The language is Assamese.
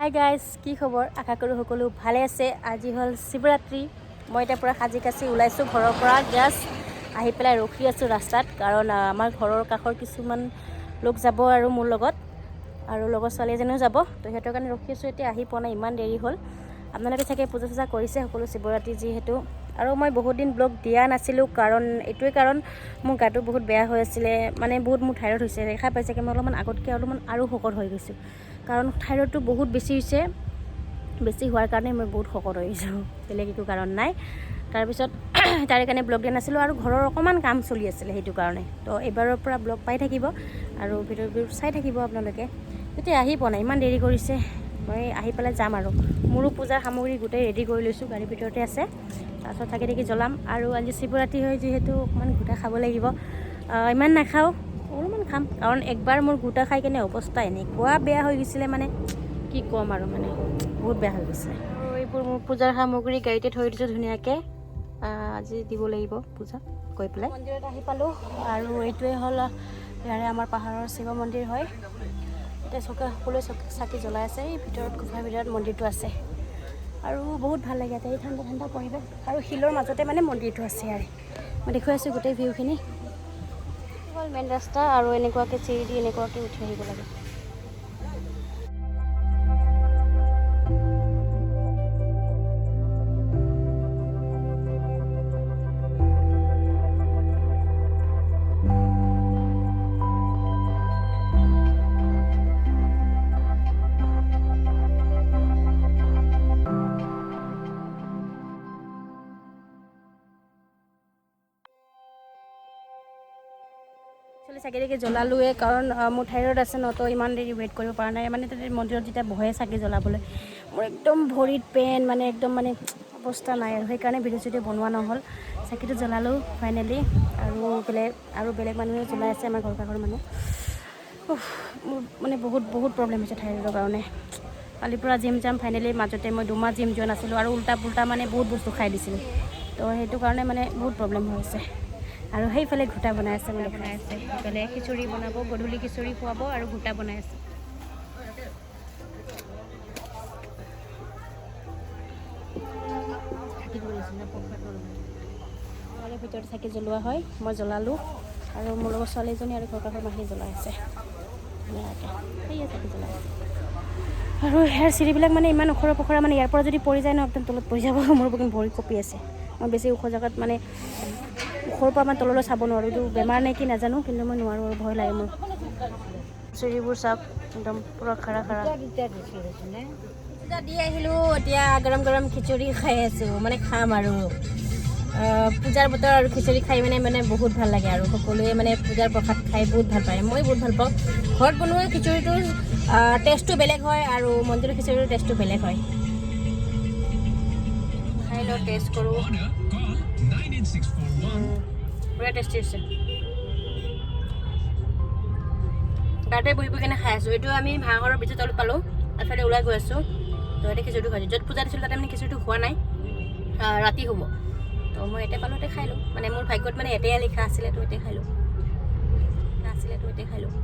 হাই গাইজ, কি খবৰ? আশা কৰোঁ সকলো ভালে আছে। আজি হ'ল শিৱৰাত্ৰি। মই এতিয়া পূৰা সাজি কাচি ওলাইছোঁ ঘৰৰ পৰা। জাষ্ট আহি পেলাই ৰখি আছোঁ ৰাস্তাত, কাৰণ আমাৰ ঘৰৰ কাষৰ কিছুমান লোক যাব আৰু মোৰ লগত, আৰু লগৰ ছোৱালী এজনীও যাব। তো সিহঁতৰ কাৰণে ৰখি আছোঁ। এতিয়া আহি পোৱা নাই, ইমান দেৰি হ'ল। আপোনালোকে চাগে পূজা চূজা কৰিছে সকলো শিৱৰাত্ৰি যিহেতু। আৰু মই বহুত দিন ব্লগ দিয়া নাছিলোঁ, কাৰণ এইটোৱে কাৰণ মোৰ গাটো বহুত বেয়া হৈ আছিলে, মানে বহুত মোৰ থাইৰয়ড হৈছে। দেখা পাইছে কি মই অলপমান আগতকৈ অলপমান আৰু শকত হৈ গৈছোঁ, কাৰণ থাইৰয়ডটো বহুত বেছি হৈছে। বেছি হোৱাৰ কাৰণে মই বহুত শকত হৈ গৈছোঁ, বেলেগ একো কাৰণ নাই। তাৰপিছত তাৰে কাৰণে ব্লগ দিয়া নাছিলোঁ, আৰু ঘৰৰ অকণমান কাম চলি আছিলে সেইটো কাৰণে। তো এইবাৰৰ পৰা ব্লগ পাই থাকিব আৰু ভিডিঅ'বোৰ চাই থাকিব আপোনালোকে। এতিয়া আহি পোৱা নাই, ইমান দেৰি কৰিছে। মই আহি পেলাই যাম, আৰু মোৰো পূজাৰ সামগ্ৰী গোটেই ৰেডি কৰি লৈছোঁ, গাড়ীৰ ভিতৰতে আছে। তাৰপিছত থাকি জ্বলাম। আৰু আজি শিৱৰাত্ৰি হয় যিহেতু অকণমান গোটা খাব লাগিব। ইমান নাখাওঁ, অলপমান খাম, কাৰণ একবাৰ মোৰ গোটা খাই কেনে অৱস্থা এনেকুৱা বেয়া হৈ গৈছিলে, মানে কি ক'ম আৰু, মানে বহুত বেয়া হৈ গৈছে। আৰু এইবোৰ মোৰ পূজাৰ সামগ্ৰী গাড়ীতে থৈ দিছোঁ ধুনীয়াকৈ। আজি দিব লাগিব পূজা গৈ পেলাই। মন্দিৰত আহি পালোঁ, আৰু এইটোৱে হ'ল ইয়াৰে আমাৰ পাহাৰৰ শিৱ মন্দিৰ হয়। এতিয়া সকলোৱে চাকি জ্বলাই আছে। এই ভিতৰত গুফাৰ ভিতৰত মন্দিৰটো আছে, আৰু বহুত ভাল লাগে ইয়াতে, এই ঠাণ্ডা ঠাণ্ডা পৰিৱেশ, আৰু শিলৰ মাজতে মানে মন্দিৰটো আছে। ইয়াৰে মই দেখুৱাই আছোঁ গোটেই ভিউখিনি। হ'ল মেইন ৰাস্তা, আৰু এনেকুৱাকৈ চিৰি দি এনেকুৱাকৈ উঠি আহিব লাগে। চাকি তাকি জ্বলালোৱে, কাৰণ মোৰ থাইৰয়ড আছে ন, তো ইমান দেৰি ৱেইট কৰিব পৰা নাই। মানে তাতে মন্দিৰত যেতিয়া বহে চাকি জ্বলাবলৈ, মোৰ একদম ভৰিত পেইন, মানে একদম মানে অৱস্থা নাই, আৰু সেইকাৰণে ভিডিঅ' চিডিঅ' বনোৱা নহ'ল। চাকিটো জ্বলালোঁ ফাইনেলি, আৰু বেলেগ মানুহে জ্বলাই আছে, আমাৰ ঘৰ কাষৰ মানুহ। মোৰ মানে বহুত প্ৰব্লেম হৈছে থাইৰয়ডৰ কাৰণে। কালিৰ পৰা জিম যাম ফাইনেলি। মাজতে মই 2 মাহ জিম যোৱা নাছিলোঁ, আৰু উল্টা পুল্টা মানে বহুত বস্তু খাই দিছিলোঁ। তো সেইটো কাৰণে মানে বহুত প্ৰব্লেম হৈছে। আৰু সেইফালে ঘোটা বনাই আছে, সেইফালে খিচৰি বনাব, গধূলি খিচৰি খুৱাব, আৰু ঘোটা বনাই আছে। তাৰে ভিতৰত চাকি জ্বলোৱা হয়, মই জ্বলালোঁ, আৰু মোৰ লগৰ ছোৱালীজনী আৰু ঘৰ কাষৰ মাহী জ্বলাই আছে ধুনীয়াকৈ। সেয়ে চাকি জ্বলাই আছে। আৰু ইয়াৰ চিৰিবিলাক মানে ইমান ওখৰা পখৰা, মানে ইয়াৰ পৰা যদি পৰি যায় ন, একদম তলত পৰি যাব। মোৰ কিন্তু ভৰি কঁপি আছে। মই বেছি ওখ জেগাত, মানে ওখৰ পৰা মানে তললৈ চাব নোৱাৰোঁ। এইটো বেমাৰ নে কি নাজানো, কিন্তু মই নোৱাৰোঁ, আৰু ভয় লাগে মোৰ। চিৰিবোৰ চাওক, একদম পূৰা খাৰা দি আহিলোঁ। এতিয়া গৰম গৰম খিচৰি খাই আছোঁ, মানে খাম আৰু। পূজাৰ বতৰ, আৰু খিচৰি খাই মানে বহুত ভাল লাগে, আৰু সকলোৱে মানে পূজাৰ প্ৰসাদ খাই বহুত ভাল পায়। মই বহুত ভাল পাওঁ। ঘৰত বনোৱা খিচৰিটোৰ টেষ্টটো বেলেগ হয়, আৰু মন্দিৰৰ খিচৰিটোৰ টেষ্টটো বেলেগ হয়। খাই লওঁ, টেষ্ট কৰোঁ। পুৰা টেষ্টি হৈছে। তাতে বহি কিনে খাই আছোঁ। এইটো আমি ভাঙৰৰ ব্ৰিজৰ তলত পালোঁ, এফালে ওলাই গৈ আছোঁ। তো এতিয়া খিচৰিটো খাইছোঁ। য'ত পূজা দিছিলোঁ তাতে মানে খিচৰিটো হোৱা নাই, ৰাতি হ'ব। তো মই এতিয়া পালোঁ, এতিয়া খাই লওঁ। মানে মোৰ ভাগ্যত মানে এতিয়াই লিখা আছিলে, তো এতিয়া খাই লওঁ।